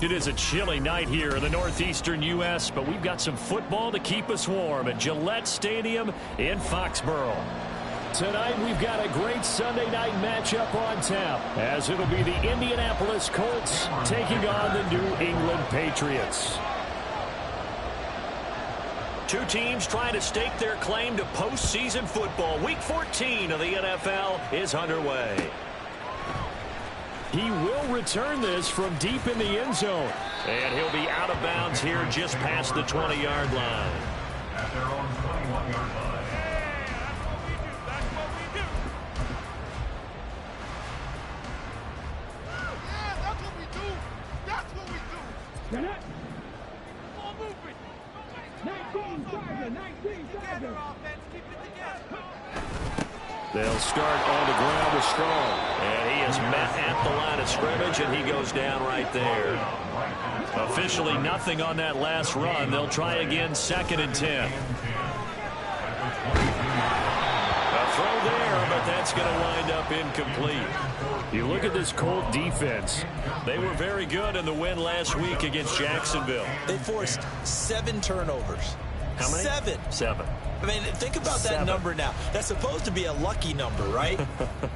It is a chilly night here in the northeastern U.S., but we've got some football to keep us warm at Gillette Stadium in Foxborough. Tonight, we've got a great Sunday night matchup on tap, as it'll be the Indianapolis Colts taking on the New England Patriots. Two teams trying to stake their claim to postseason football. Week 14 of the NFL is underway. He will return this from deep in the end zone. And he'll be out of bounds here just past the 20-yard line. At their own 21-yard line. That's what we do. Yeah, that's what we do. That's what we do. Get it. More movement. 19 Charger, 19 Charger. Keep it together. They'll start on the ground with Strong. And he is met at the line of scrimmage, and he goes down right there. Officially nothing on that last run. They'll try again, 2nd and 10. A throw there, but that's going to wind up incomplete. You look at this Colt defense. They were very good in the win last week against Jacksonville. They forced 7 turnovers. How many? 7. 7. I mean, think about that number now. That's supposed to be a lucky number, right?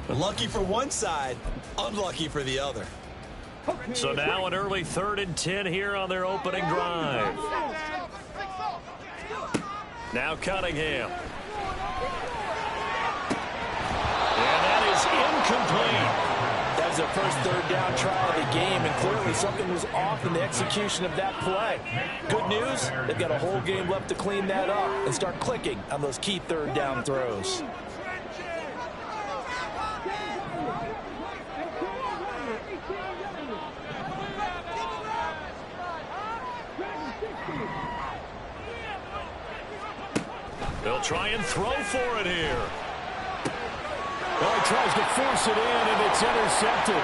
Lucky for one side, unlucky for the other. So now an early 3rd and 10 here on their opening drive. Now Cunningham. And that is incomplete. That was their first 3rd down try of the game, and clearly something was off in the execution of that play. Good news, they've got a whole game left to clean that up and start clicking on those key 3rd down throws. They'll try and throw for it here. Well, he tries to force it in, and it's intercepted.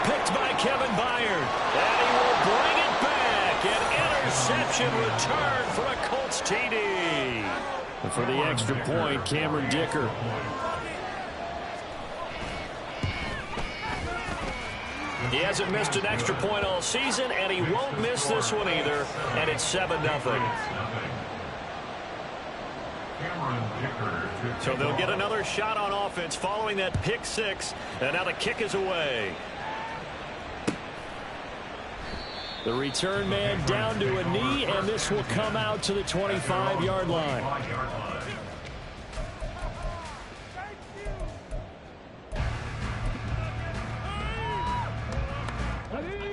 Picked by Kevin Byard. And he will bring it back. An interception return for a Colts TD. And for the extra point, Cameron Dicker. He hasn't missed an extra point all season, and he won't miss this one either. And it's 7-0. So they'll get another shot on offense following that pick 6, and now the kick is away. The return man down to a knee, and this will come out to the 25-yard line.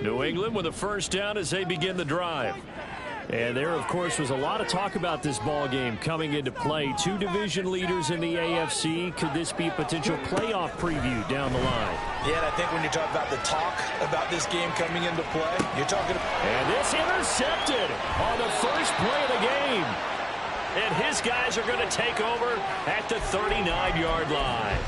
New England with a first down as they begin the drive. And there, of course, was a lot of talk about this ball game coming into play. 2 division leaders in the AFC. Could this be a potential playoff preview down the line? Yeah, and I think when you talk about the talk about this game coming into play, you're talking about... And this intercepted on the first play of the game. And his guys are going to take over at the 39-yard line.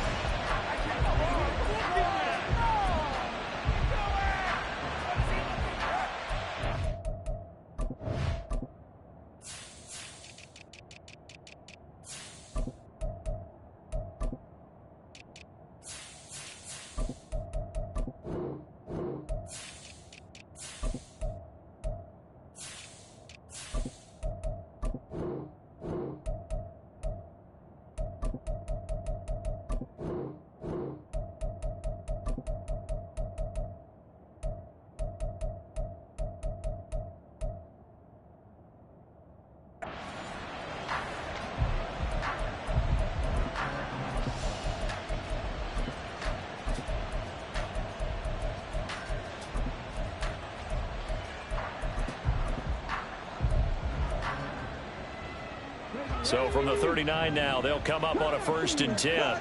So from the 39 now, they'll come up on a 1st and 10.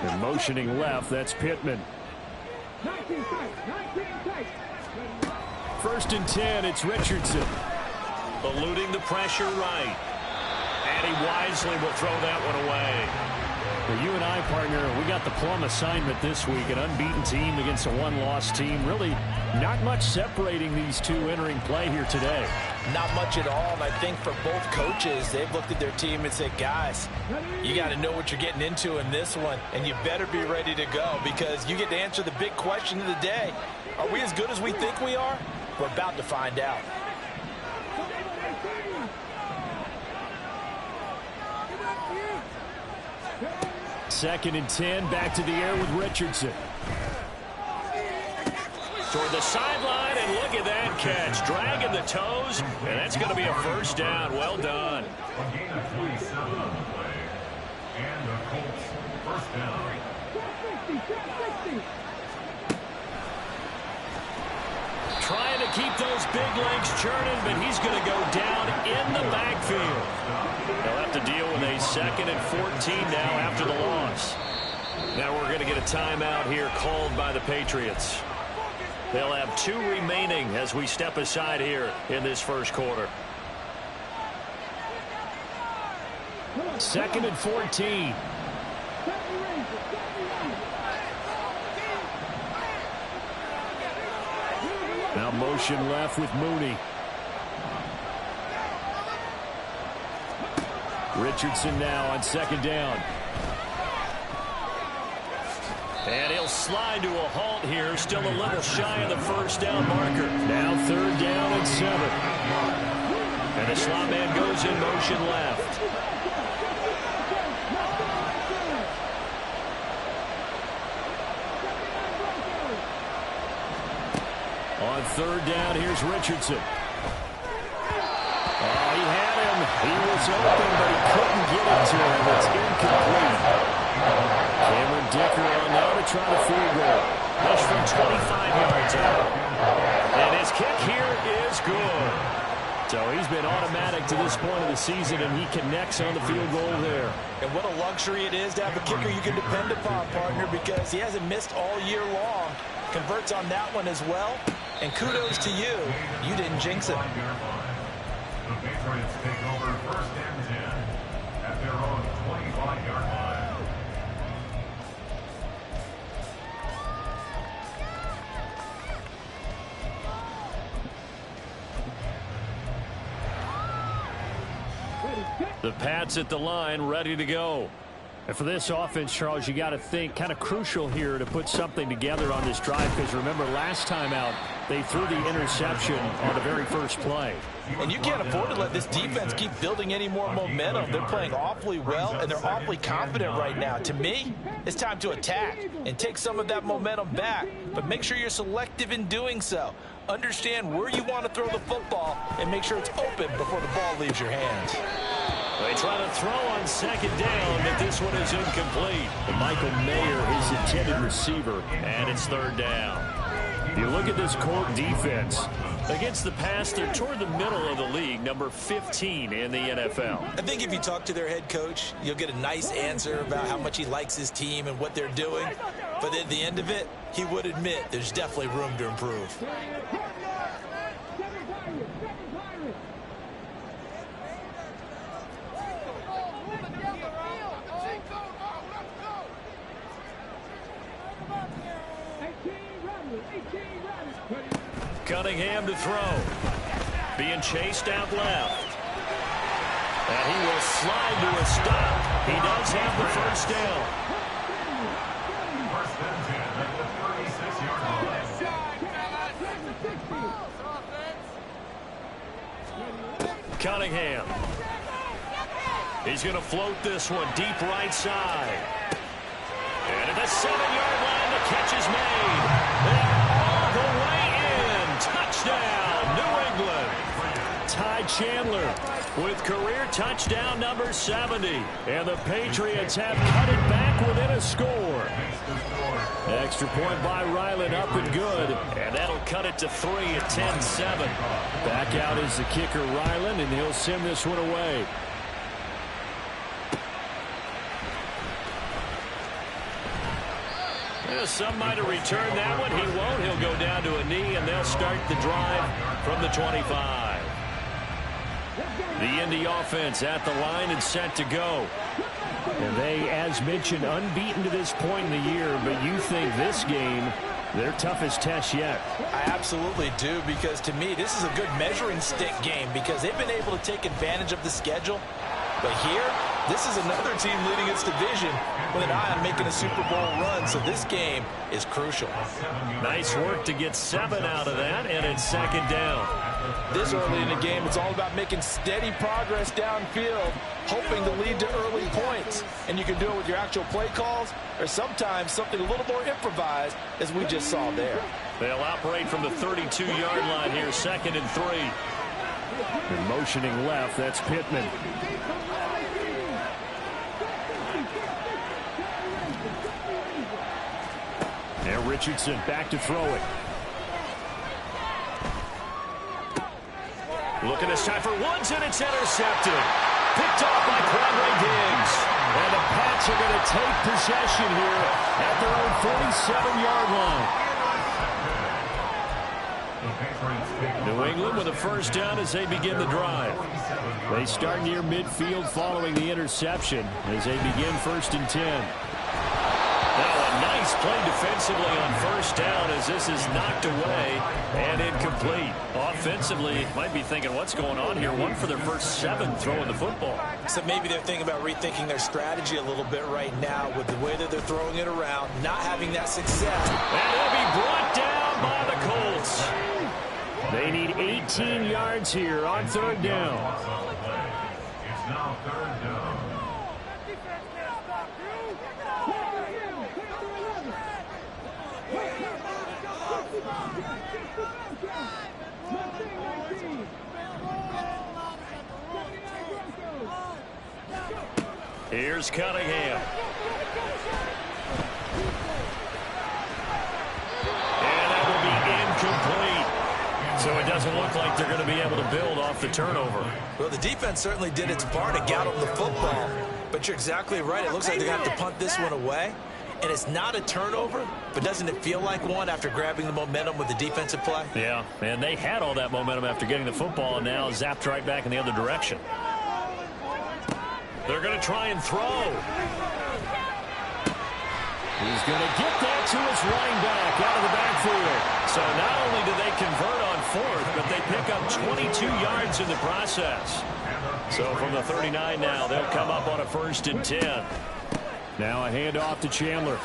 They're motioning left. That's Pittman. 1st and 10. It's Richardson. Eluding the pressure right. And he wisely will throw that one away. For you and I, partner, we got the plum assignment this week. An unbeaten team against a one-loss team. Really not much separating these two entering play here today. Not much at all, and I think for both coaches, they've looked at their team and said, guys, you got to know what you're getting into in this one, and you better be ready to go because you get to answer the big question of the day. Are we as good as we think we are? We're about to find out. Second and 10, back to the air with Richardson. Toward the sideline, and look at that catch. Dragging the toes, and that's going to be a first down. Well done. A gain of 27 on the play. And the Colts first down. Trying to keep those big legs churning, but he's going to go down in the backfield. They'll have to deal with a 2nd and 14 now after the loss. Now we're going to get a timeout here called by the Patriots. They'll have 2 remaining as we step aside here in this first quarter. 2nd and 14. Now motion left with Mooney. Richardson now on 2nd down. And he'll slide to a halt here. Still a little shy of the first down marker. Now 3rd down and 7. And the slot man goes in motion left. On 3rd down, here's Richardson. Oh, he had him. He was open, but he couldn't get it to him. It's incomplete. Cameron Dicker on now to try the field goal. Push from 25 yards out. And his kick here is good. So he's been automatic to this point of the season, and he connects on the field goal there. And what a luxury it is to have a kicker you can depend upon, partner, because he hasn't missed all year long. Converts on that one as well. And kudos to you. You didn't jinx it. The Patriots take over 1st and 10 at their own 25-yard line. The Pats at the line, ready to go. And for this offense, Charles, you got to think kind of crucial here to put something together on this drive because remember last time out they threw the interception on the very first play. And you can't afford to let this defense keep building any more momentum. They're playing awfully well, and they're awfully confident right now. To me, it's time to attack and take some of that momentum back, but make sure you're selective in doing so. Understand where you want to throw the football and make sure it's open before the ball leaves your hands. They try to throw on 2nd down, but this one is incomplete. And Michael Mayer, his intended receiver, and it's 3rd down. You look at this Colt defense. Against the pass, they're toward the middle of the league, number 15 in the NFL. I think if you talk to their head coach, you'll get a nice answer about how much he likes his team and what they're doing. But at the end of it, he would admit there's definitely room to improve. Cunningham to throw. Being chased out left. And he will slide to a stop. He does have the first down. 1st and 10 at the 36-yard line. Cunningham. He's going to float this one deep right side. And at the 7-yard line, the catch is made. They're all the way in. Touchdown, New England. Ty Chandler with career touchdown number 70. And the Patriots have cut it back within a score. Extra point by Ryland up and good. And that'll cut it to 3 at 10-7. Back out is the kicker Ryland, and he'll send this one away. Some might have returned that one. He won't. He'll go down to a knee, and they'll start the drive from the 25. The Indy offense at the line and set to go. And they, as mentioned, unbeaten to this point in the year, but you think this game their toughest test yet. I absolutely do, because to me, this is a good measuring stick game because they've been able to take advantage of the schedule. But here, this is another team leading its division with an eye on making a Super Bowl run, so this game is crucial. Nice work to get 7 out of that, and it's second down. This early in the game, it's all about making steady progress downfield, hoping to lead to early points. And you can do it with your actual play calls or sometimes something a little more improvised, as we just saw there. They'll operate from the 32-yard line here, 2nd and 3. And motioning left, that's Pittman. Now Richardson back to throw it. Looking this time for Woods, and it's intercepted. Picked off by Quadray Diggs. And the Pats are going to take possession here at their own 47-yard line. New England with a first down as they begin the drive. They start near midfield following the interception as they begin 1st and 10. Now a nice play defensively on first down as this is knocked away and incomplete. Offensively, might be thinking, what's going on here? One for their first 7 throwing the football. So maybe they're thinking about rethinking their strategy a little bit right now with the way that they're throwing it around, not having that success. And it'll be brought down by the Colts. They need 18 yards here on 3rd down. It's now 3rd down. Here's Cunningham. And that will be incomplete. So it doesn't look like they're going to be able to build off the turnover. Well, the defense certainly did its part to get them the football. But you're exactly right. It looks like they're going to have to punt this one away. And it's not a turnover, but doesn't it feel like one after grabbing the momentum with the defensive play? Yeah, and they had all that momentum after getting the football and now zapped right back in the other direction. They're going to try and throw. He's going to get that to his running back out of the backfield. So not only do they convert on 4th, but they pick up 22 yards in the process. So from the 39 now, they'll come up on a 1st and 10. Now a handoff to Chandler.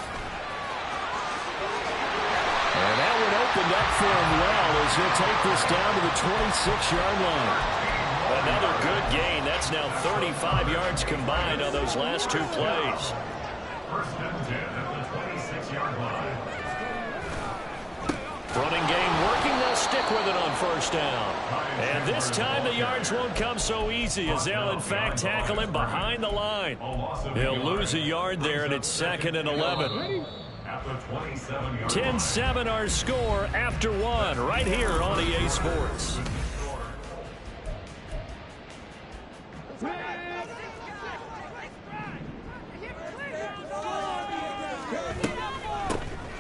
And that one opened up for him well as he'll take this down to the 26-yard line. Another good gain. That's now 35 yards combined on those last 2 plays. 1st and 10 at the 26-yard line. Running game working. They'll stick with it on 1st down. And this time the yards won't come so easy as they'll in fact tackle him behind the line. He'll lose a yard there, and it's 2nd and 11. 10-7 our score after 1 right here on EA Sports.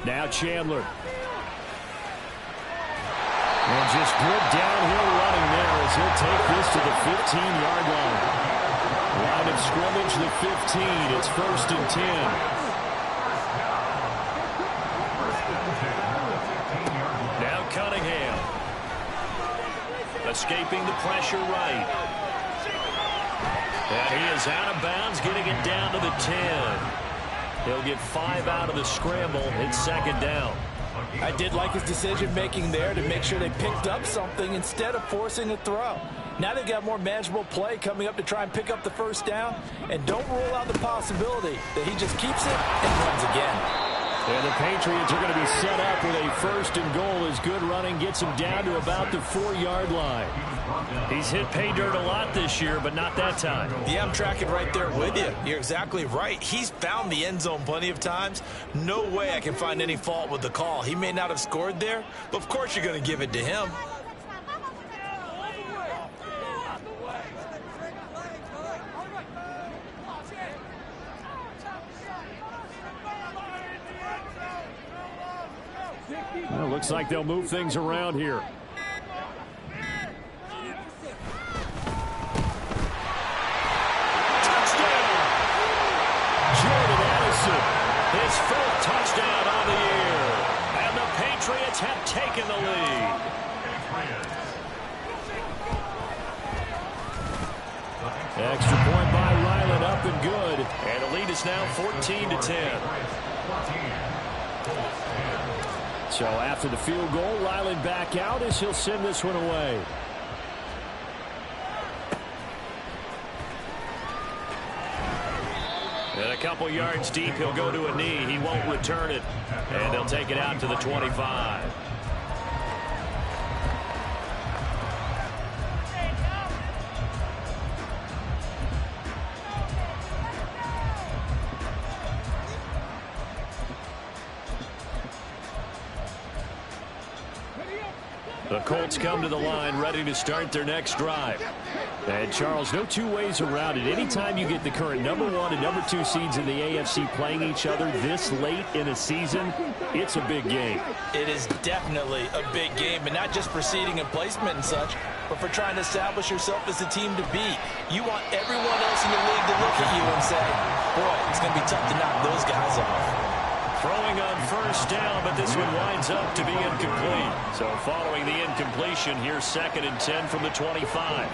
Now Chandler. And just good downhill running there as he'll take this to the 15-yard line. Line of scrimmage, the 15. It's 1st and 10. Now Cunningham. Escaping the pressure right. And he is out of bounds, getting it down to the 10. He'll get 5 out of the scramble. It's 2nd down. I did like his decision-making there to make sure they picked up something instead of forcing a throw. Now they've got more manageable play coming up to try and pick up the 1st down. And don't rule out the possibility that he just keeps it and runs again. And the Patriots are going to be set up with a 1st and goal as good running gets him down to about the 4-yard line. He's hit pay dirt a lot this year, but not that time. Yeah, I'm tracking right there with you. You're exactly right. He's found the end zone plenty of times. No way I can find any fault with the call. He may not have scored there, but of course you're going to give it to him. Well, looks like they'll move things around here. Colts have taken the lead. Extra point by Ryland, up and good. And the lead is now 14-10. So after the field goal, Ryland back out as he'll send this one away. And a couple yards deep, he'll go to a knee. He won't return it. And they'll take it out to the 25. The Colts come to the line ready to start their next drive. And, Charles, no two ways around it. Anytime you get the current #1 and #2 seeds in the AFC playing each other this late in a season, it's a big game. It is definitely a big game, and not just for seeding and placement and such, but for trying to establish yourself as the team to beat. You want everyone else in the league to look at you and say, boy, it's going to be tough to knock those guys off. Throwing on first down, but this one winds up to be incomplete. So following the incompletion, here's 2nd and 10 from the 25.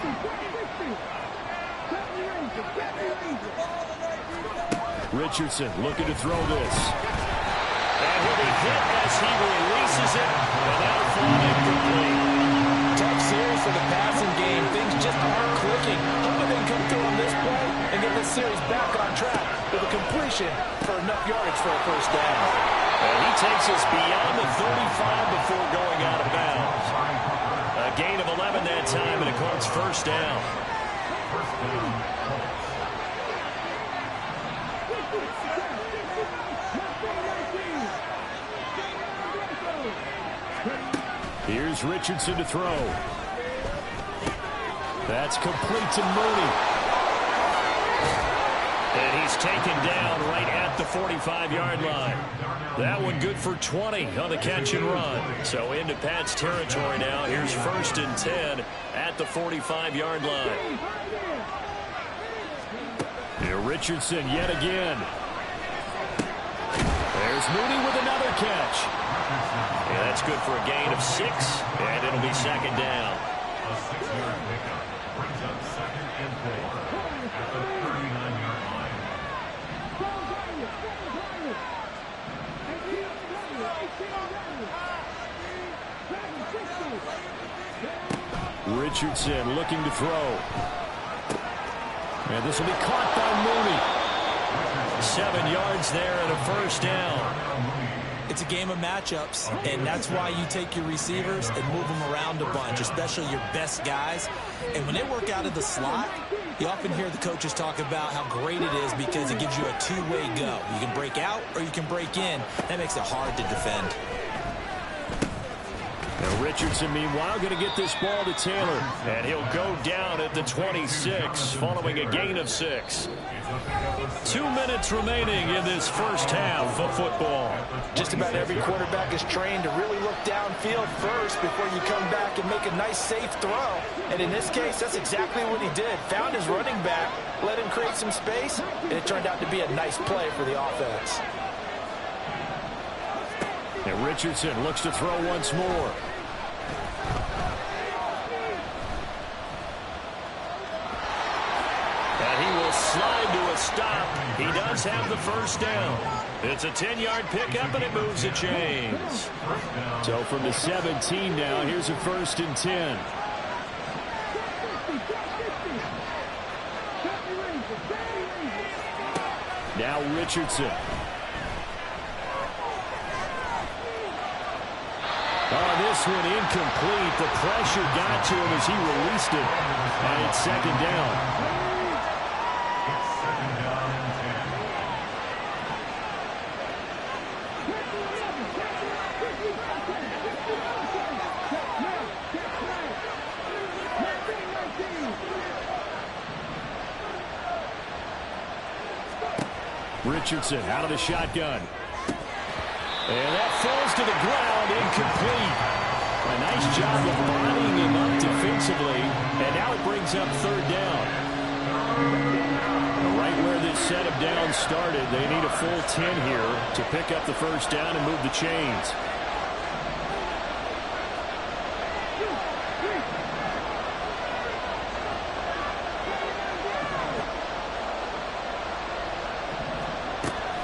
Richardson looking to throw this. And he'll be hit as he releases it. And that'll fall incomplete. Tough series for the passing game. Things just aren't clicking. Hoping they can come through on this play and get this series back on track with a completion for enough yardage for a first down. And he takes us beyond the 35 before going out of bounds. A gain of 11 that time, and a Colts first down. Here's Richardson to throw. That's complete to Mooney. And he's taken down right at the 45-yard line. That one good for 20 on the catch and run. So into Pat's territory now. Here's 1st and 10 at the 45-yard line. Here Richardson yet again. There's Mooney with another catch. Yeah, that's good for a gain of 6, and it'll be 2nd down. A 6-yard pickup brings up 2nd and 4 at the 39-yard line. Richardson looking to throw. And this will be caught by Mooney. 7 yards there and a first down. It's a game of matchups, and that's why you take your receivers and move them around a bunch, especially your best guys. And when they work out of the slot, you often hear the coaches talk about how great it is because it gives you a two-way go. You can break out or you can break in. That makes it hard to defend. Now Richardson, meanwhile, going to get this ball to Taylor. And he'll go down at the 26 following a gain of 6. 2 minutes remaining in this first half of football. Just about every quarterback is trained to really look downfield first before you come back and make a nice, safe throw. And in this case, that's exactly what he did. Found his running back, let him create some space, and it turned out to be a nice play for the offense. And Richardson looks to throw once more. Slide to a stop. He does have the first down. It's a 10-yard pickup, and it moves the chains. So from the 17 now, here's a 1st and 10. Now Richardson. Oh, this one incomplete. The pressure got to him as he released it. And it's 2nd down. Richardson out of the shotgun. And that falls to the ground, incomplete. A nice job of bodying him up defensively. And now it brings up 3rd down. Right where this set of downs started, they need a full 10 here to pick up the first down and move the chains.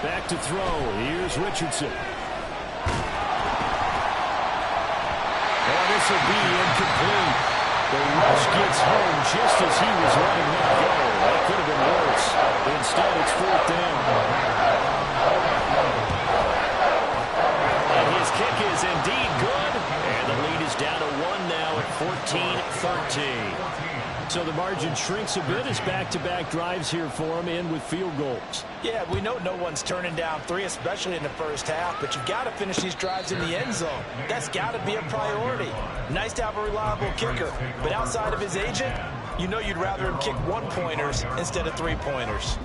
Back to throw. Here's Richardson. And this will be incomplete. The rush gets home just as he was letting that go. That could have been worse. Instead, it's 4th down. And his kick is indeed good. And the lead is down to 1 now at 14-13. So the margin shrinks a bit as back-to-back drives here for him, and with field goals. Yeah, we know no one's turning down 3, especially in the first half, but you've got to finish these drives in the end zone. That's got to be a priority. Nice to have a reliable kicker, but outside of his agent, you know you'd rather him kick 1-pointers instead of 3-pointers.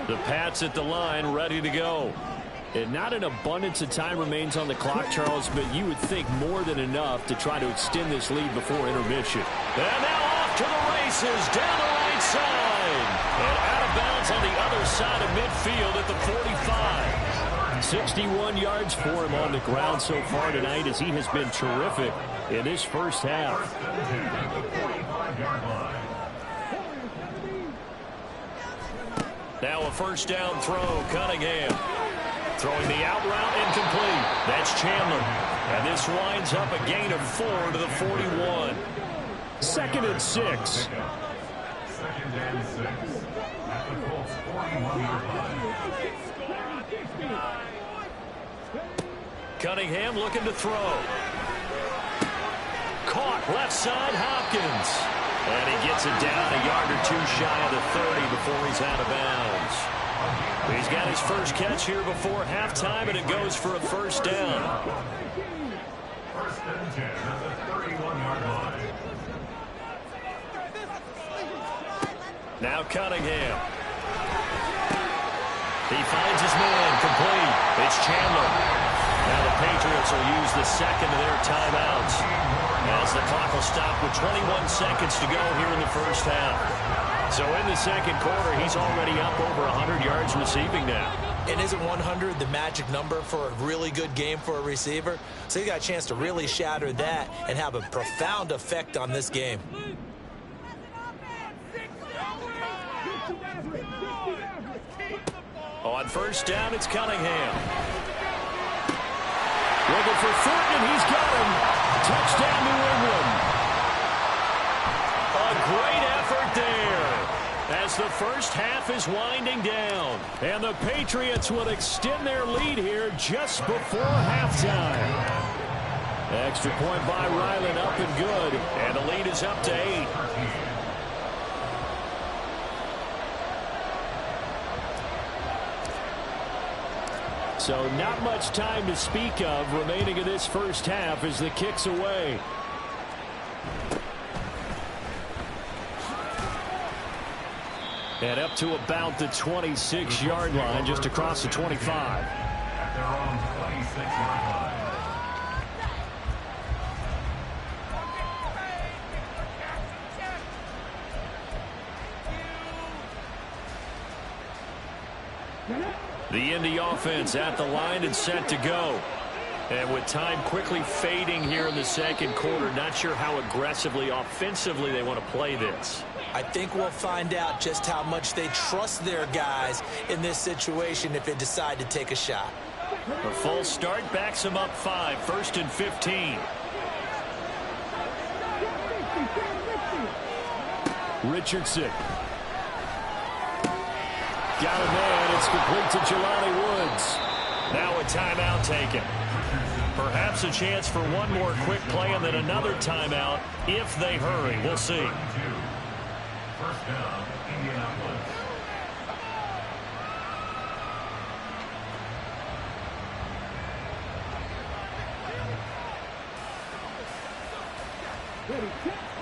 The Pats at the line, ready to go. And not an abundance of time remains on the clock, Charles, but you would think more than enough to try to extend this lead before intermission. And now off to the races, down the right side. And out of bounds on the other side of midfield at the 45. 61 yards for him on the ground so far tonight, as he has been terrific in this first half. Now a first down throw, Cunningham. Throwing the out route, incomplete. That's Chandler. And this winds up a gain of 4 to the 41. 2nd and 6. 2nd and 6. At the Colts 41-yard line. Cunningham looking to throw. Caught left side, Hopkins. And he gets it down a yard or 2 shy of the 30 before he's out of bounds. He's got his first catch here before halftime, and it goes for a first down. 1st and 10 at the 31-yard line. Now Cunningham. He finds his man, complete. It's Chandler. Now the Patriots will use the second of their timeouts, as the clock will stop with 21 seconds to go here in the first half. So in the second quarter, he's already up over 100 yards receiving now. And isn't 100 the magic number for a really good game for a receiver? So he got a chance to really shatter that and have a profound effect on this game. On first down, it's Cunningham. Looking for Thornton, he's got him. Touchdown, New England. A great effort there as the first half is winding down. And the Patriots will extend their lead here just before halftime. Extra point by Ryland, up and good. And the lead is up to 8. So not much time to speak of remaining in this first half as the kick's away. And up to about the 26-yard line, just across the 25. At their own 26-yard line. The Indy offense at the line and set to go. And with time quickly fading here in the second quarter, not sure how aggressively, offensively they want to play this. I think we'll find out just how much they trust their guys in this situation if they decide to take a shot. A false start backs them up 5, 1st and 15. Richardson. Got a man. It's complete to Jelani Woods. Now a timeout taken. Perhaps a chance for one more quick play and then another timeout if they hurry. We'll see. First down, Indianapolis.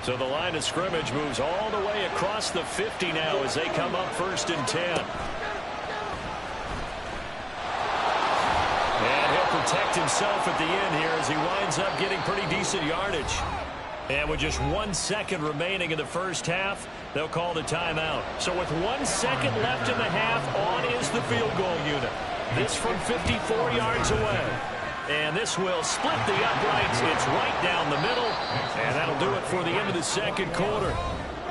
So the line of scrimmage moves all the way across the 50 now as they come up 1st and 10. And he'll protect himself at the end here as he winds up getting pretty decent yardage. And with just 1 second remaining in the first half, they'll call the timeout. So with 1 second left in the half, on is the field goal unit. This from 54 yards away. And this will split the uprights. It's right down the middle. And that'll do it for the end of the second quarter.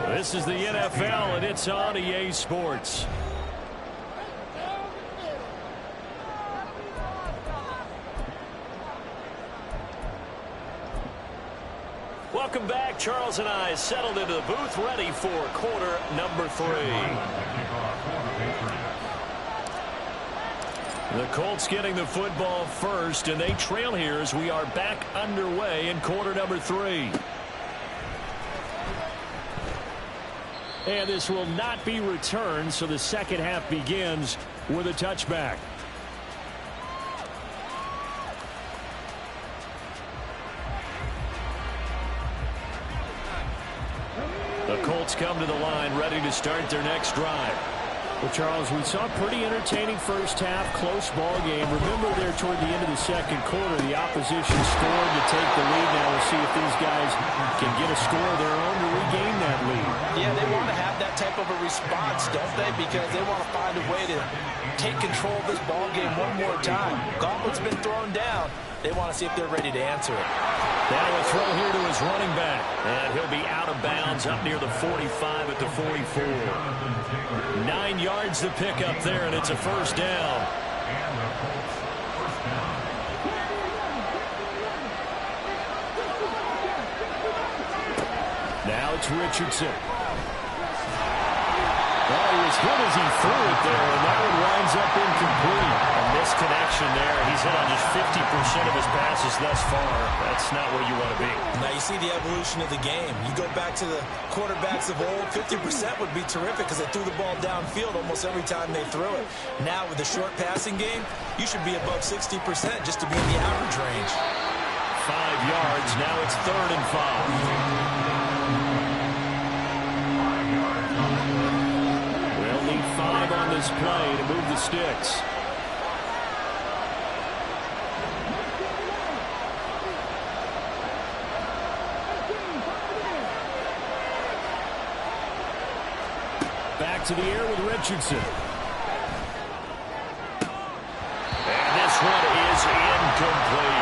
This is the NFL, and it's on EA Sports. Welcome back. Charles and I settled into the booth, ready for quarter number 3. The Colts getting the football first, and they trail here as we are back underway in quarter number 3. And this will not be returned, so the second half begins with a touchback. The Colts come to the line, ready to start their next drive. Well, Charles, we saw a pretty entertaining first half, close ball game. Remember there toward the end of the second quarter, the opposition scored to take the lead. Now we'll see if these guys can get a score of their own to regain that lead. Yeah, they want to have that type of a response, don't they? Because they want to find a way to take control of this ball game one more time. Gauntlet's been thrown down. They want to see if they're ready to answer it. Now a throw here to his running back. And he'll be out of bounds up near the 45 at the 44. 9 yards to pick up there, and it's a first down. Now it's Richardson. Well, he was hit as he threw it there, and that one winds up incomplete. A misconnection there. He's hit on just 50% of his passes thus far. That's not where you want to be. Now you see the evolution of the game. You go back to the quarterbacks of old, 50% would be terrific because they threw the ball downfield almost every time they threw it. Now with the short passing game, you should be above 60% just to be in the average range. 5 yards. Now it's 3rd and 5. We'll need 5 on this play to move the sticks. Back to the air with Richardson. And this one is incomplete.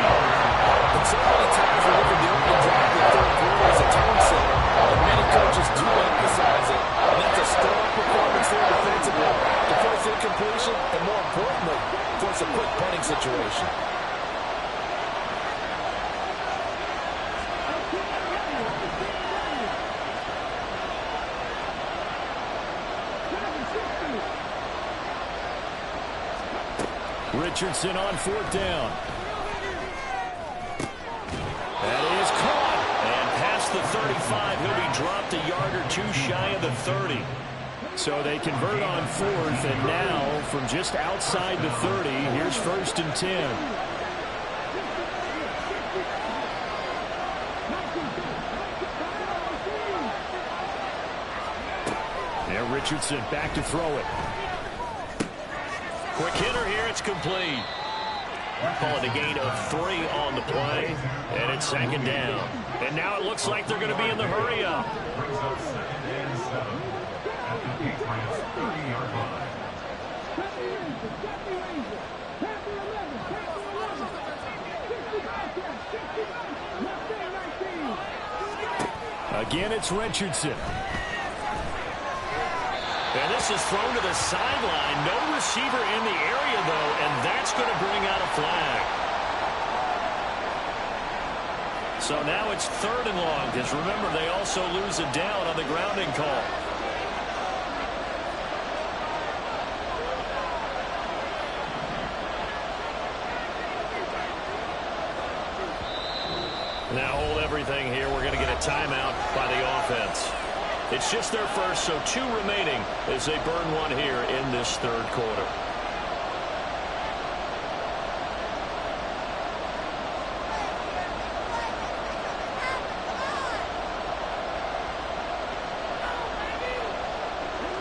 And so many times we look at the opening drive of the third quarter as a tone setter, and many coaches do emphasize it. And that's a stellar performance there defensively to force incompletion, and more importantly, force a quick punting situation. Richardson on 4th down. That is caught. And past the 35, he'll be dropped a yard or 2 shy of the 30. So they convert on 4th, and now from just outside the 30, here's 1st and 10. There, Richardson back to throw it. Quick hitter here, it's complete. Call it a gain of 3 on the play, and it's 2nd down. And now it looks like they're going to be in the hurry-up. Brings up 2nd and 7 at the Patriots' 30-yard line. Again, it's Richardson. And this is thrown to the sideline. No receiver in the area, though, and that's going to bring out a flag. So now it's 3rd and long, because remember, they also lose a down on the grounding call. Now hold everything here. We're going to get a timeout by the offense. It's just their first, so 2 remaining as they burn 1 here in this 3rd quarter.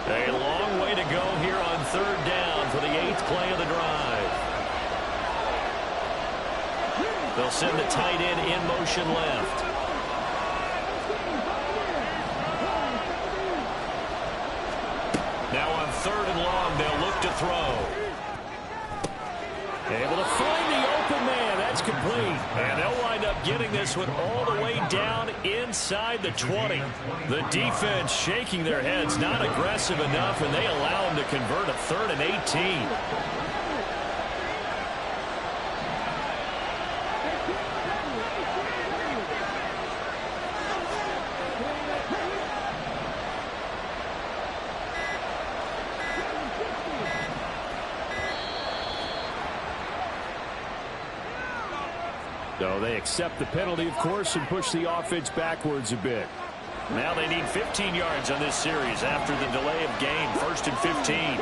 A long way to go here on 3rd down for the 8th play of the drive. They'll send the tight end in motion left. Now on 3rd and long, they'll look to throw. Able to find the open man. That's complete. And they'll wind up getting this one all the way down inside the 20. The defense shaking their heads, not aggressive enough, and they allow them to convert a 3rd and 18. So they accept the penalty, of course, and push the offense backwards a bit. Now they need 15 yards on this series after the delay of game. 1st and 15.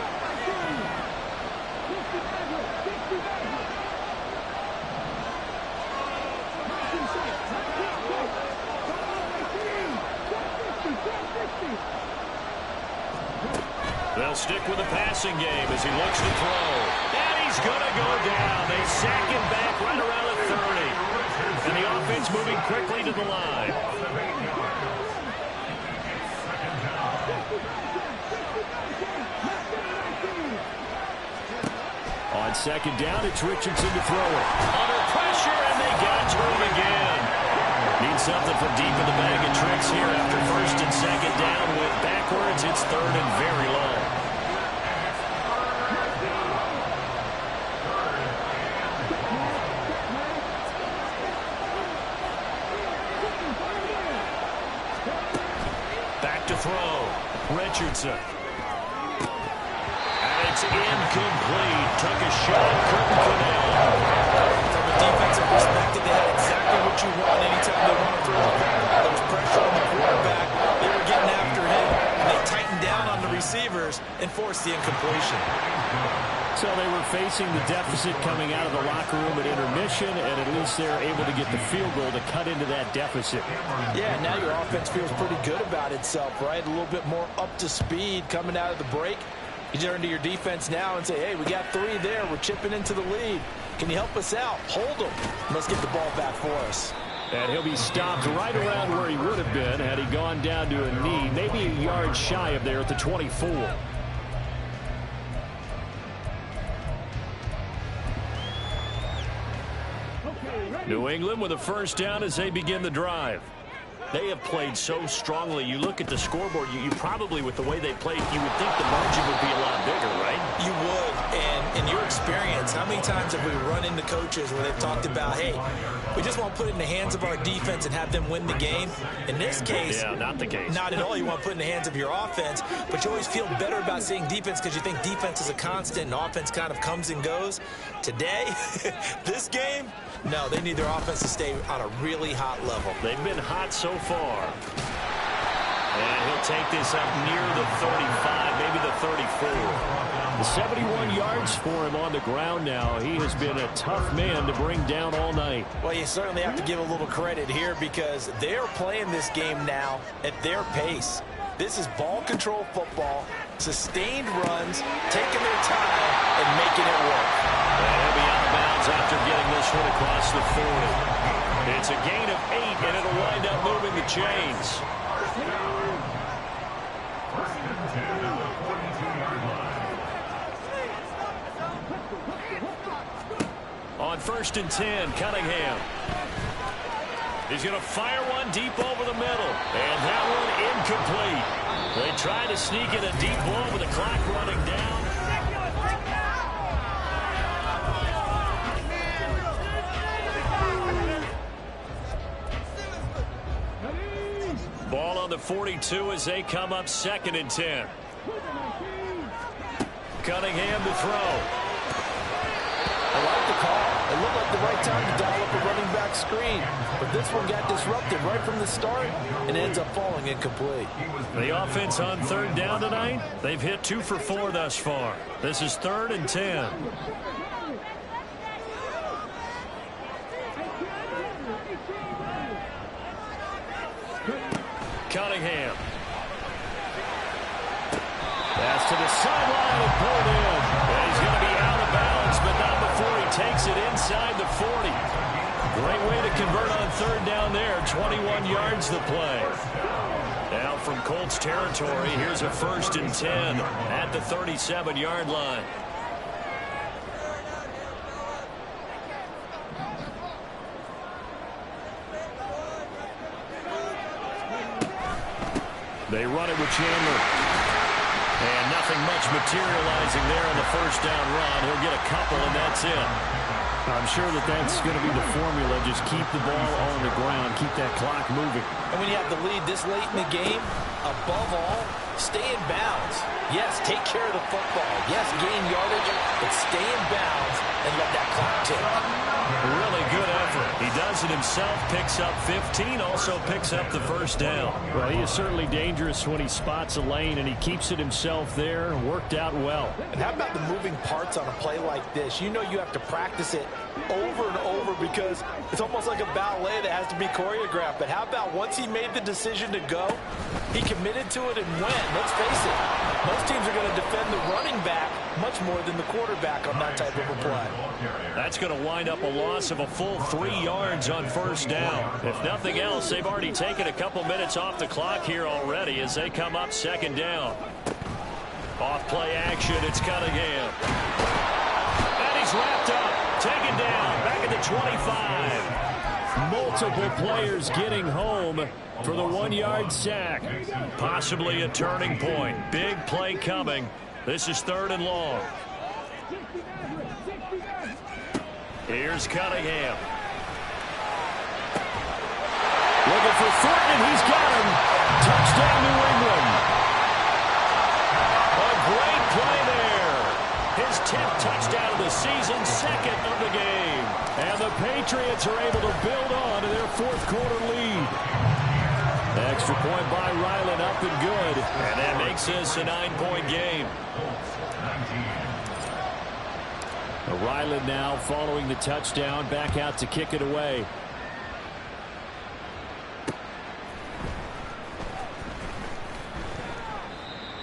They'll stick with the passing game as he looks to throw. And he's going to go down. They sack him back right around the 30. And the offense moving quickly to the line. On 2nd down, it's Richardson to throw it. Under pressure, and they got to him again. Need something from deep in the bag of tricks here after 1st and 2nd down. Went backwards. It's 3rd and very low. Back to throw. Richardson. And it's incomplete. Took a shot. Couldn't connect. From a defensive perspective, they had exactly what you want anytime they want to throw the ball. There was pressure on the quarterback. They were getting after him. And they tightened down on the receivers and forced the incompletion. So they were facing the deficit coming out of the locker room at intermission, and at least they're able to get the field goal to cut into that deficit. Yeah, now your offense feels pretty good about itself, right? A little bit more up to speed coming out of the break. You turn to your defense now and say, hey, we got 3 there. We're chipping into the lead. Can you help us out? Hold them. Let's get the ball back for us. And he'll be stopped right around where he would have been had he gone down to a knee, maybe a yard shy of there at the 24. New England with a 1st down as they begin the drive. They have played so strongly. You look at the scoreboard, you probably, with the way they played, you would think the margin would be a lot bigger, right? You would. And in your experience, how many times have we run into coaches where they've talked about, hey, we just want to put it in the hands of our defense and have them win the game? In this case, yeah, not the case. Not at all. You want to put it in the hands of your offense, but you always feel better about seeing defense because you think defense is a constant and offense kind of comes and goes. Today, this game, no, they need their offense to stay on a really hot level. They've been hot so far. And he'll take this up near the 35, maybe the 34. 71 yards for him on the ground now. He has been a tough man to bring down all night. Well, you certainly have to give a little credit here because they're playing this game now at their pace. This is ball control football, sustained runs, taking their time, and making it work. And he'll be out of bounds after getting this one across the 40. It's a gain of 8, and it'll wind up moving the chains. On 1st and 10, Cunningham. He's going to fire one deep over the middle. And that one incomplete. They try to sneak in a deep ball with the clock running down. Ball on the 42 as they come up 2nd and 10. Cunningham to throw. I like the call. It looked like the right time to dial up a running back screen. But this one got disrupted right from the start and ends up falling incomplete. The offense on 3rd down tonight, they've hit 2 for 4 thus far. This is 3rd and 10. Cunningham. Pass to the sideline and pulled in. And he's going to be out of bounds, but not before he takes it inside the 40. Great way to convert on 3rd down there. 21 yards the play. Now from Colts territory, here's a 1st and 10 at the 37-yard line. They run it with Chandler. And nothing much materializing there in the first down run. He'll get a couple, and that's it. I'm sure that's going to be the formula. Just keep the ball on the ground. Keep that clock moving. And when you have the lead this late in the game, above all, stay in bounds. Yes, take care of the football. Yes, gain yardage, but stay in bounds and let that clock tick. Really good effort. He does it himself, picks up 15, also picks up the first down. Well, he is certainly dangerous when he spots a lane, and he keeps it himself there. Worked out well. And how about the moving parts on a play like this? You know you have to practice it over and over because it's almost like a ballet that has to be choreographed. But how about once he made the decision to go, he committed to it and went. Let's face it, most teams are going to defend the running back much more than the quarterback on that type of a play. That's going to wind up a loss of a full 3 yards on first down. If nothing else, they've already taken a couple minutes off the clock here already as they come up second down. Off play action, it's Cunningham. And he's wrapped up, taken down, back at the 25. Multiple players getting home for the 1-yard sack. Possibly a turning point. Big play coming. This is 3rd and long. Here's Cunningham. Looking for Thornton, and he's got him. Touchdown, New England. A great play there. His 10th touchdown of the season, 2nd of the game. And the Patriots are able to build on to their 4th quarter lead. Extra point by Ryland, up and good. And that makes this a 9-point game. Ryland now following the touchdown, back out to kick it away.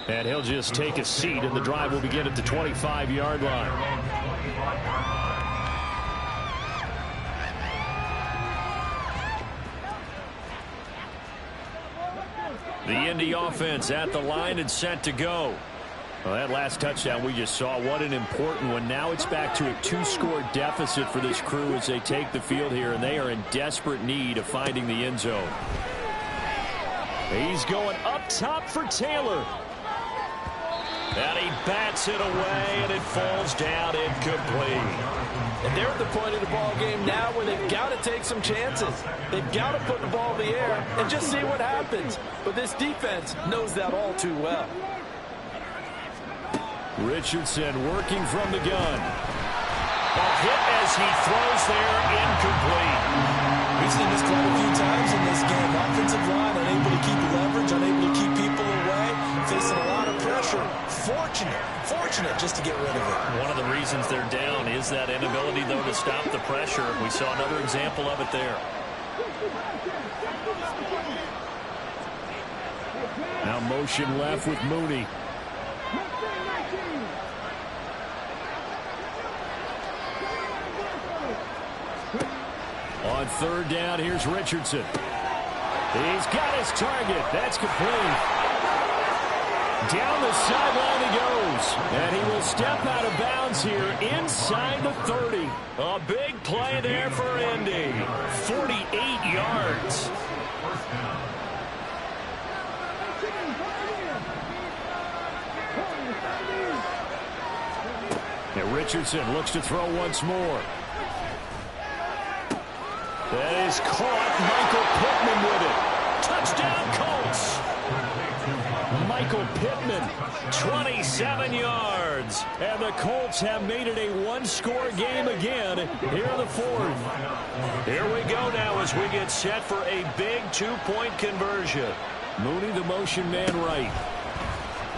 And he'll just take a seat, and the drive will begin at the 25-yard line. The Indy offense at the line and set to go. Well, that last touchdown we just saw, what an important one. Now it's back to a 2-score deficit for this crew as they take the field here, and they are in desperate need of finding the end zone. He's going up top for Taylor. And he bats it away, and it falls down incomplete. And they're at the point of the ball game now where they've got to take some chances. They've got to put the ball in the air and just see what happens. But this defense knows that all too well. Richardson working from the gun. A hit as he throws there, incomplete. We've seen this quite a few times in this game. Offensive line unable to keep leverage, unable to keep people away, facing a lot of pressure. Fortunate just to get rid of it. One of the reasons they're down is that inability, though, to stop the pressure. We saw another example of it there. Now motion left with Mooney. On 3rd down, here's Richardson. He's got his target. That's complete. Down the sideline he goes. And he will step out of bounds here inside the 30. A big play there for Indy. 48 yards. And Richardson looks to throw once more. That is caught. Michael Pittman with it. Touchdown, Colts. Michael Pittman, 27 yards. And the Colts have made it a 1-score game again here in the 4th. Here we go now as we get set for a big 2-point conversion. Mooney, the motion man right.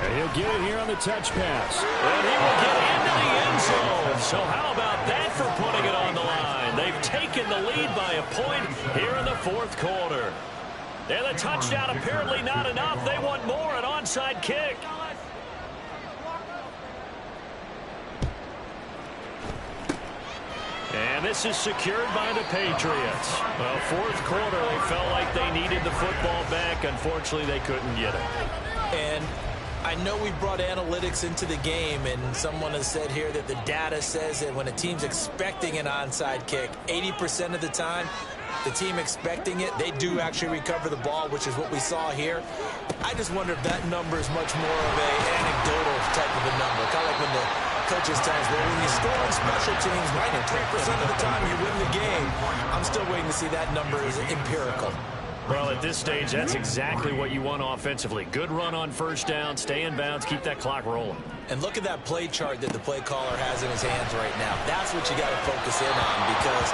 And he'll get it here on the touch pass. And he will get into the end zone. So how about that for putting it on the line? They've taken the lead by a point here in the 4th quarter. And the touchdown apparently not enough. They want more, an onside kick. And this is secured by the Patriots. Well, 4th quarter, they felt like they needed the football back. Unfortunately, they couldn't get it. And I know we brought analytics into the game, and someone has said here that the data says that when a team's expecting an onside kick, 80% of the time, the team expecting it, they do actually recover the ball, which is what we saw here. I just wonder if that number is much more of an anecdotal type of a number. Kind of like when the coaches tell us, well, when you score on special teams, 93% of the time you win the game. I'm still waiting to see that number is empirical. Well, at this stage, that's exactly what you want offensively. Good run on first down, stay in bounds, keep that clock rolling. And look at that play chart that the play caller has in his hands right now. That's what you got to focus in on, because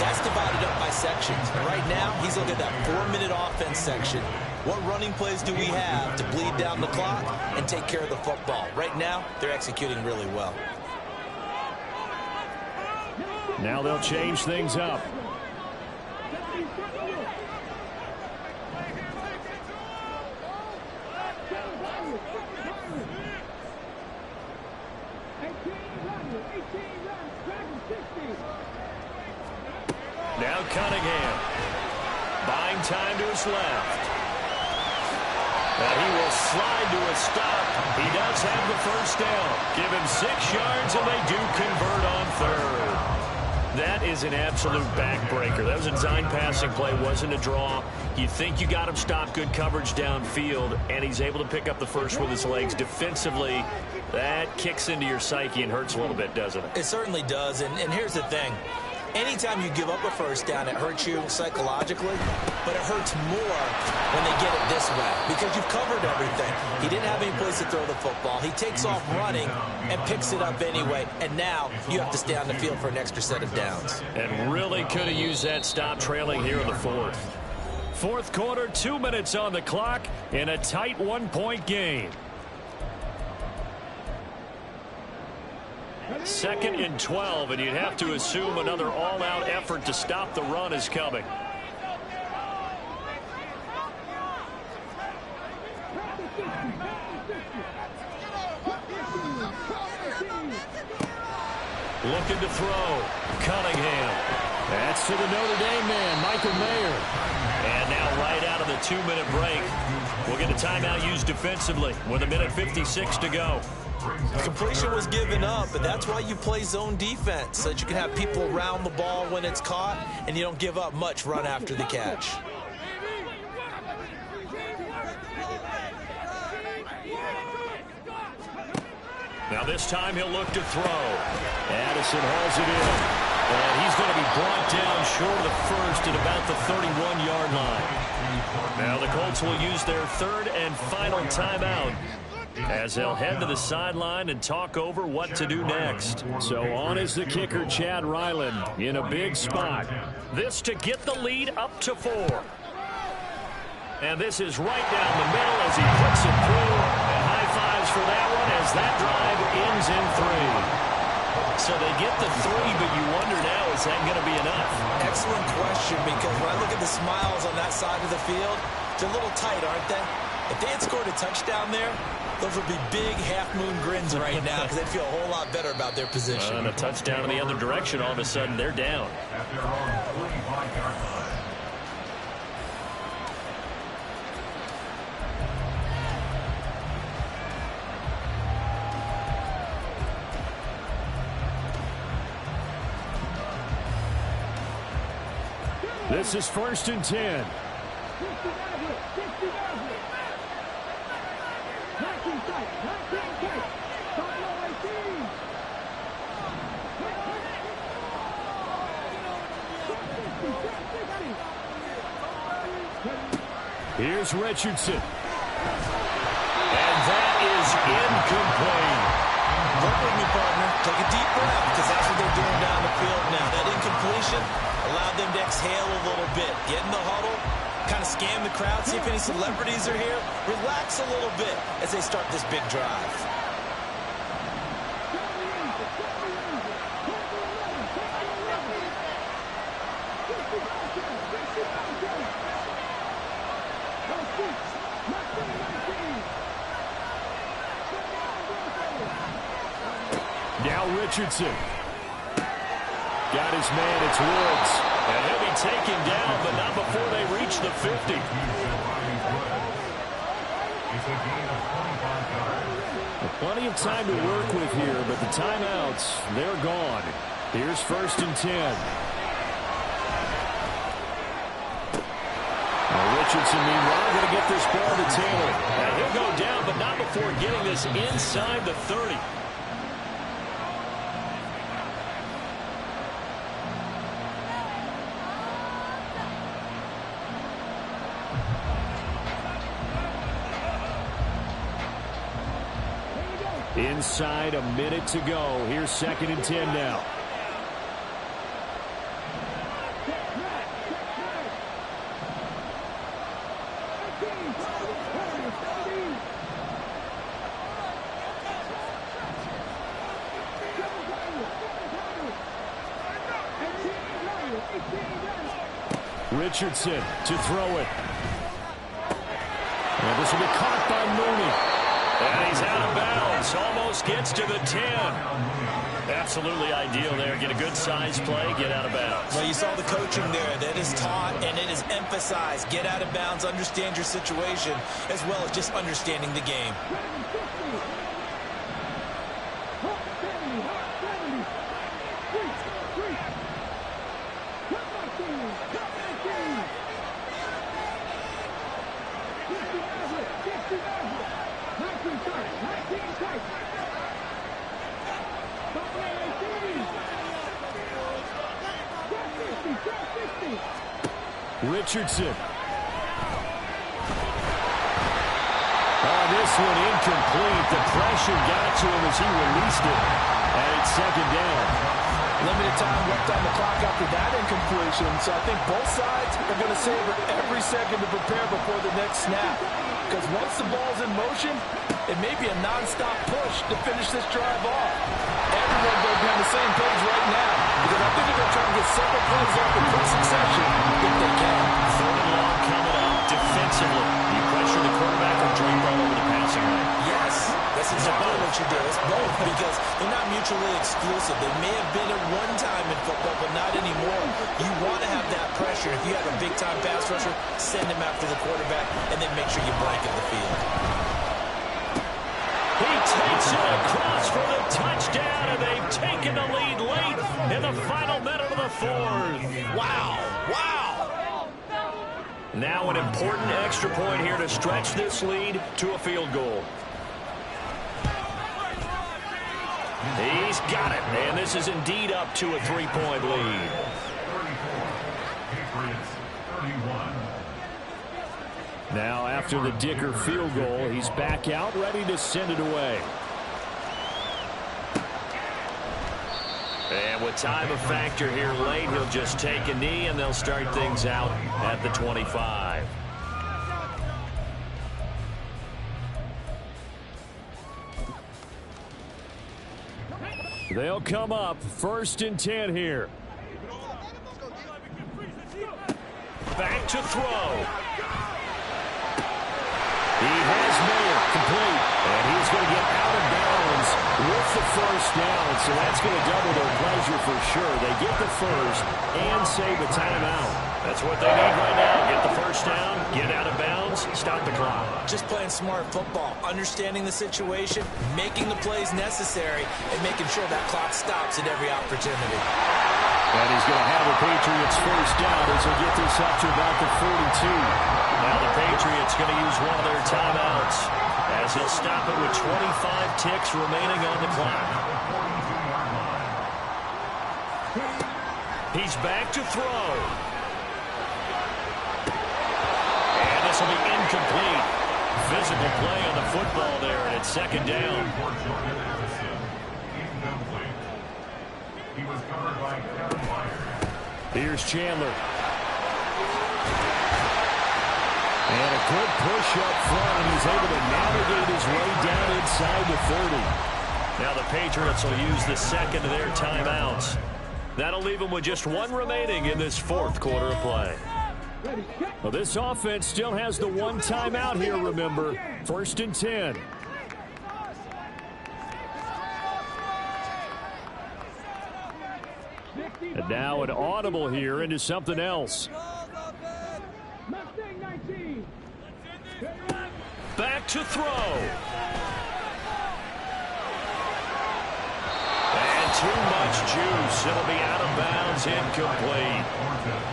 that's divided up by sections. And right now, he's looking at that 4-minute offense section. What running plays do we have to bleed down the clock and take care of the football? Right now, they're executing really well. Now they'll change things up. Now Cunningham, buying time to his left. Now he will slide to a stop. He does have the first down. Give him 6 yards, and they do convert on third. That is an absolute backbreaker. That was a design passing play, wasn't a draw. You think you got him stopped, good coverage downfield, and he's able to pick up the first with his legs. Defensively, that kicks into your psyche and hurts a little bit, doesn't it? It certainly does, and here's the thing. Anytime you give up a first down, it hurts you psychologically, but it hurts more when they get it this way, because you've covered everything. He didn't have any place to throw the football. He takes off running and picks it up anyway, and now you have to stay on the field for an extra set of downs. And really could have used that stop trailing here in the fourth. Fourth quarter, 2 minutes on the clock in a tight 1-point game. 2nd and 12, and you'd have to assume another all-out effort to stop the run is coming. Looking to throw. Cunningham. That's to the Notre Dame man, Michael Mayer. And now right out of the 2-minute break, we'll get a timeout used defensively with 1:56 to go. Completion was given up, but that's why you play zone defense, so that you can have people around the ball when it's caught, and you don't give up much run after the catch. Now this time he'll look to throw. Addison hauls it in. And he's going to be brought down short of the first at about the 31-yard line. Now the Colts will use their 3rd and final timeout as they'll head to the sideline and talk over what to do next. So on is the kicker, Chad Ryland, in a big spot. This to get the lead up to 4. And this is right down the middle as he puts it through. And high fives for that one as that drive ends in 3. So they get the 3, but you wonder now, is that going to be enough? Excellent question, because when I look at the smiles on that side of the field, they're a little tight, aren't they? If they had scored a touchdown there, those would be big half-moon grins right now, because they'd feel a whole lot better about their position. And a touchdown in the other direction, all of a sudden they're down. At their own 45-yard line. This is 1st and 10. Here's Richardson. And that is incomplete. Look with me, partner. Take a deep breath, because that's what they're doing down the field now. That incompletion allowed them to exhale a little bit. Get in the huddle, kind of scan the crowd, see if any celebrities are here. Relax a little bit as they start this big drive. Now Richardson. Got his man, it's Woods. And he'll be taken down, but not before they reach the 50. Plenty of time to work with here, but the timeouts, they're gone. Here's 1st and 10. Richardson, meanwhile, going to get this ball to Taylor. And he'll go down, but not before getting this inside the 30. Inside a minute to go. Here's 2nd and 10 now. Richardson to throw it. And this will be caught by Mooney. And he's out of bounds. Almost gets to the 10. Absolutely ideal there. Get a good size play, get out of bounds. Well, you saw the coaching there. That is taught and it is emphasized. Get out of bounds, understand your situation, as well as just understanding the game. Richardson. Oh, this one incomplete. The pressure got to him as he released it. And it's 2nd down. Limited time left on the clock after that incompletion, so I think both sides are going to savor every second to prepare before the next snap. Because once the ball's in motion, it may be a non-stop push to finish this drive off. Everyone will be on the same page right now, because I think they're going to try to get several plays off in quick succession if they can. 3rd and long coming up defensively. You pressure the quarterback or drape all over the passing lane. Yes, that's exactly what you do. It's both, because they're not mutually exclusive. They may have been at one time in football, but not anymore. You want to have that pressure. If you have a big-time pass rusher, send him after the quarterback, and then make sure you blanket the field. He takes it across for the touchdown, and they've taken the lead late in the final minute of the 4th. Wow, wow. Now an important extra point here to stretch this lead to a field goal. He's got it, and this is indeed up to a 3-point lead. 34, Patriots 31. Now after the Dicker field goal, he's back out, ready to send it away. And with time a factor here late, he'll just take a knee, and they'll start things out at the 25. They'll come up 1st and 10 here. Back to throw. He has Miller complete, and he's going to get out of bounds with the 1st down, so that's going to double their pleasure for sure. They get the 1st and save a timeout. That's what they need right now. Get the 1st down, get out of bounds, stop the clock. Just playing smart football, understanding the situation, making the plays necessary, and making sure that clock stops at every opportunity. And he's going to have the Patriots 1st down as they get this up to about the 42. Now the Patriots going to use one of their timeouts as he'll stop it with 25 ticks remaining on the clock. He's back to throw. And this will be incomplete. Physical play on the football there, and it's 2nd down. He was covered by Kevin Byard. Here's Chandler. And a good push up front, and he's able to navigate his way down inside the 30. Now the Patriots will use the 2nd of their timeouts. That'll leave them with just one remaining in this 4th quarter of play. Well, this offense still has the one timeout here, remember. 1st and 10. And now an audible here into something else. Back to throw. And too much juice. It'll be out of bounds, incomplete.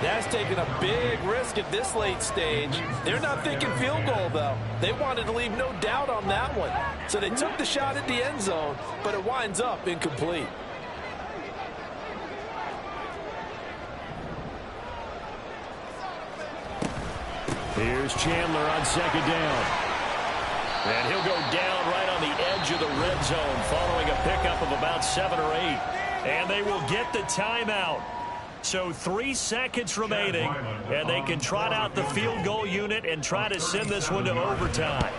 That's taking a big risk at this late stage. They're not thinking field goal, though. They wanted to leave no doubt on that one. So they took the shot at the end zone, but it winds up incomplete. Here's Chandler on second down. And he'll go down right on the edge of the red zone following a pickup of about 7 or 8. And they will get the timeout. So 3 seconds remaining, and they can trot out the field goal unit and try to send this one to overtime.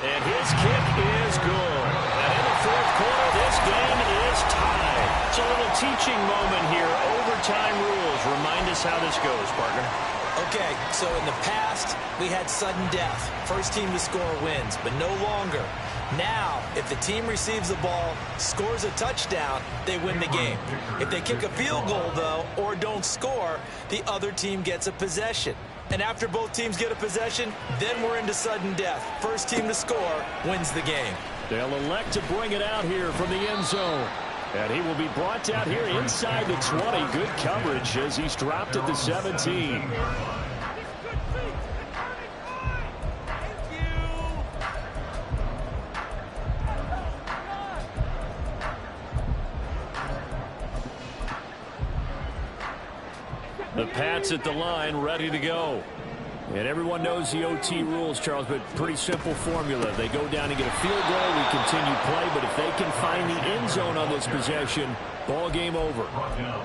And his kick is good. And in the fourth quarter, this game is tied. It's a little teaching moment here. Overtime rules. Remind us how this goes, partner. Okay, so in the past, we had sudden death. First team to score wins, but no longer. Now, if the team receives the ball, scores a touchdown, they win the game. If they kick a field goal, though, or don't score, the other team gets a possession. And after both teams get a possession, then we're into sudden death. First team to score wins the game. They'll elect to bring it out here from the end zone. And he will be brought down here inside the 20. Good coverage as he's dropped at the 17. The Pats at the line, ready to go. And everyone knows the OT rules, Charles, but pretty simple formula. They go down and get a field goal, we continue play, but if they can find the end zone on this possession, ball game over.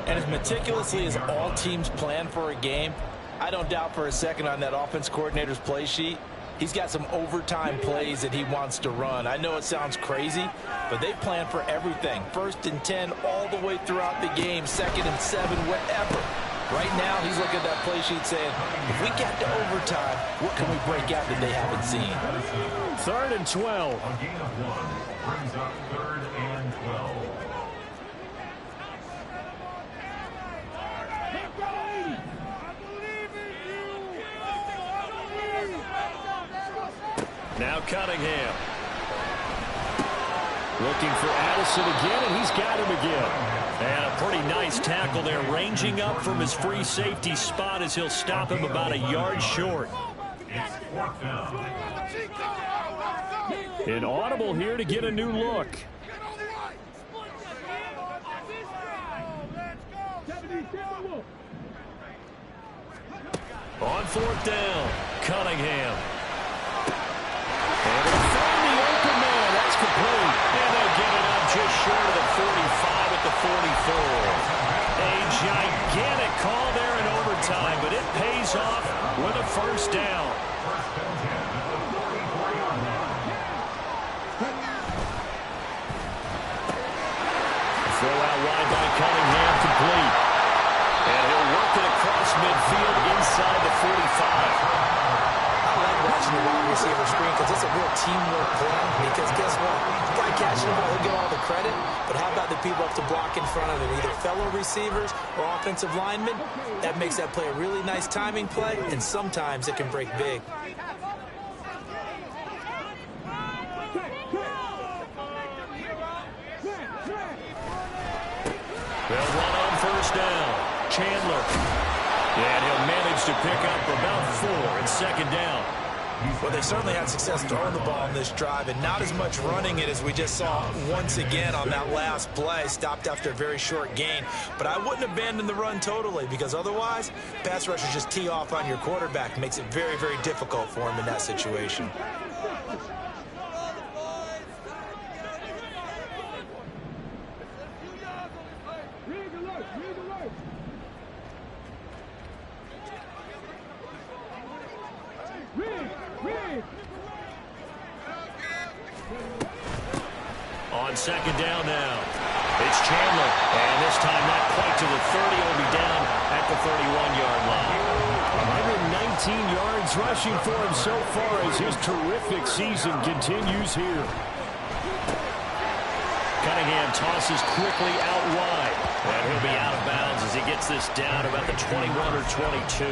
And as meticulously as all teams plan for a game, I don't doubt for a second on that offense coordinator's play sheet, he's got some overtime plays that he wants to run. I know it sounds crazy, but they plan for everything. 1st and 10 all the way throughout the game, 2nd and 7, whatever. Right now, he's looking at that play sheet saying, if we get to overtime, what can we break out that they haven't seen? 3rd and 12. A gain of 1 brings up 3rd and 12. Now Cunningham. Looking for Addison again, and he's got him again. And a pretty nice tackle there, ranging up from his free safety spot as he'll stop him about a yard short. It's 4th down. An audible here to get a new look. On 4th down, Cunningham. And he'll find the open man. That's complete. And they'll get it up just short of the 45 at the 44. A gigantic call there in overtime, but it pays off with a 1st down. Throw out wide by Cunningham, complete. And he'll work it across midfield inside the 45. Watching the wide receiver screen because it's a real teamwork play. Because guess what? The guy catching the ball, he'll get all the credit. But how about the people up to block in front of him? Either fellow receivers or offensive linemen. That makes that play a really nice timing play, and sometimes it can break big. They'll run on 1st down. Chandler. And he'll manage to pick up about 4 and 2nd down. Well, they certainly had success throwing the ball in this drive, and not as much running it as we just saw once again on that last play. Stopped after a very short gain. But I wouldn't abandon the run totally, because otherwise, pass rushers just tee off on your quarterback. Makes it very, very difficult for him in that situation. On 2nd down now, it's Chandler, and this time not quite to the 30, will be down at the 31-yard line. 119 yards rushing for him so far as his terrific season continues here. Cunningham tosses quickly out wide, and he'll be out of bounds as he gets this down about the 21 or 22.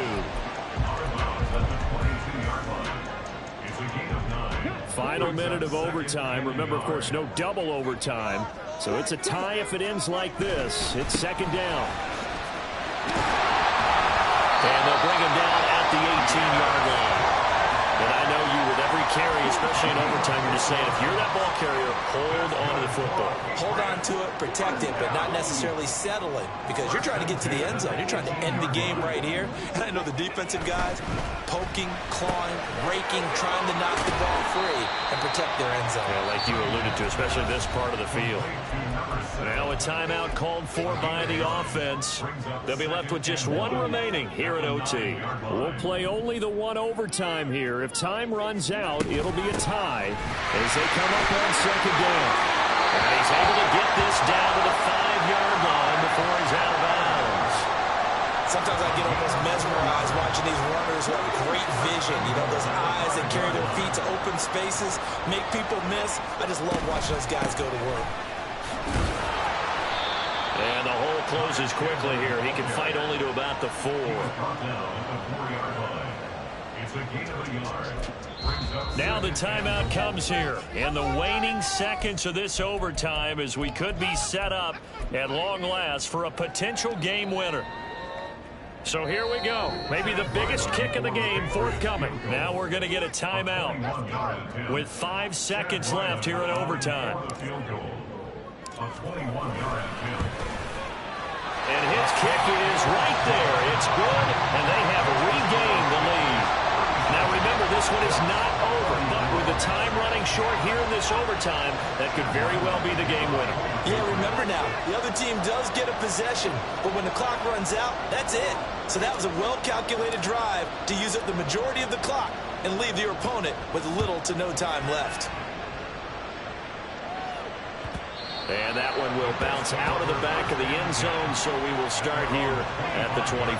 Final minute of overtime. Remember, of course, no double overtime. So it's a tie if it ends like this. It's 2nd down. carry, especially in overtime, you're just saying, if you're that ball carrier, hold on to the football. Hold on to it, protect it, but not necessarily settling, because you're trying to get to the end zone. You're trying to end the game right here. And I know the defensive guys poking, clawing, raking, trying to knock the ball free and protect their end zone. Yeah, like you alluded to, especially this part of the field. Now a timeout called for by the offense. They'll be left with just one remaining here at OT. We'll play only the one overtime here. If time runs out, it'll be a tie as they come up on second down. And he's able to get this down to the 5-yard line before he's out of bounds. Sometimes I get almost mesmerized watching these runners who have great vision. You know, those eyes that carry their feet to open spaces, make people miss. I just love watching those guys go to work. And the hole closes quickly here. He can fight only to about the 4. Now the timeout comes here in the waning seconds of this overtime as we could be set up at long last for a potential game winner. So here we go. Maybe the biggest kick of the game forthcoming. Now we're going to get a timeout with 5 seconds left here in overtime. And his kick is right there. It's good, and they have regained the lead. Now remember, this one is not over, but with the time running short here in this overtime, that could very well be the game winner. Yeah, remember now, the other team does get a possession, but when the clock runs out, that's it. So that was a well-calculated drive to use up the majority of the clock and leave your opponent with little to no time left. And that one will bounce out of the back of the end zone, so we will start here at the 25.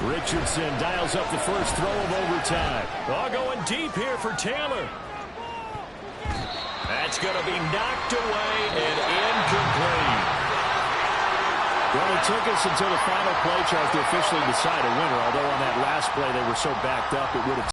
Richardson dials up the first throw of overtime. All going deep here for Taylor. That's going to be knocked away and incomplete. Well, it took us until the final play chart to officially decide a winner, although on that last play they were so backed up it would have